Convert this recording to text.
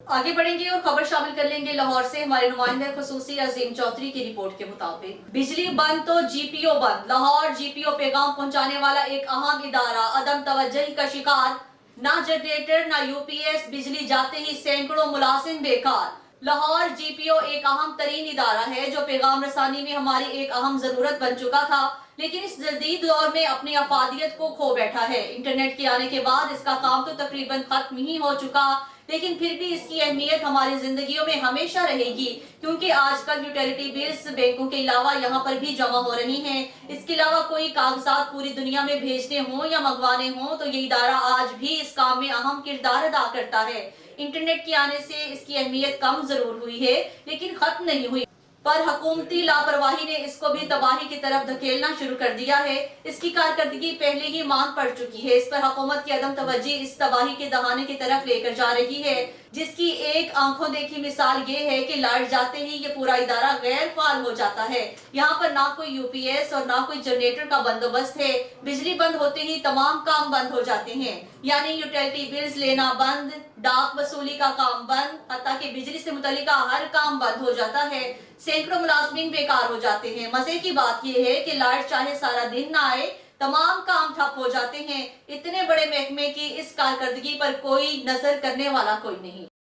आगे बढ़ेंगे और खबर शामिल कर लेंगे लाहौर से। हमारे नुमाइंदे खुसूसी अजीम चौधरी की रिपोर्ट के मुताबिक बिजली बंद तो जीपीओ बंद। लाहौर जीपीओ पैगाम पहुंचाने वाला एक अहम इदारा अदम तवज्जुही का शिकार। ना जनरेटर ना यूपीएस, बिजली जाते ही सैकड़ों मुलाजिम बेकार। लाहौर जीपीओ एक अहम तरीन इदारा है जो पैगाम रसानी में हमारी एक अहम जरूरत बन चुका था, लेकिन इस जदीद दौर में अपनी अफादियत को खो बैठा है। इंटरनेट के आने के बाद इसका काम तो तकरीबन खत्म ही हो चुका, लेकिन फिर भी इसकी अहमियत हमारी जिंदगियों में हमेशा रहेगी, क्योंकि आजकल यूटिलिटी बिल्स बैंकों के अलावा यहाँ पर भी जमा हो रही हैं। इसके अलावा कोई कागजात पूरी दुनिया में भेजने हों या मंगवाने हों तो ये इदारा आज भी इस काम में अहम किरदार अदा करता है। इंटरनेट के आने से इसकी अहमियत कम जरूर हुई है, लेकिन खत्म नहीं हुई, पर हुकूमती लापरवाही ने इसको भी तबाही की तरफ धकेलना शुरू कर दिया है। इसकी कारकर्दगी पहले ही मांग पड़ चुकी है। इस पर हुकूमत की अदम तवज्जी इस तबाही के दहाने की तरफ लेकर जा रही है, जिसकी एक आंखों देखी मिसाल ये है कि लाइट जाते ही ये पूरा इदारा गैर फाल हो जाता है। यहाँ पर ना कोई यूपीएस और ना कोई जनरेटर का बंदोबस्त है। बिजली बंद होते ही तमाम काम बंद हो जाते हैं, यानी यूटिलिटी बिल्स लेना बंद, डाक वसूली का काम बंद, हत्ता कि बिजली से मुतल्लिका हर काम बंद हो जाता है। सैकड़ों मुलाजमीन बेकार हो जाते हैं। मजे की बात यह है कि लाइट चाहे सारा दिन ना आए, तमाम काम ठप हो जाते हैं। इतने बड़े महकमे की इस कारकर्दगी पर कोई नजर करने वाला कोई नहीं।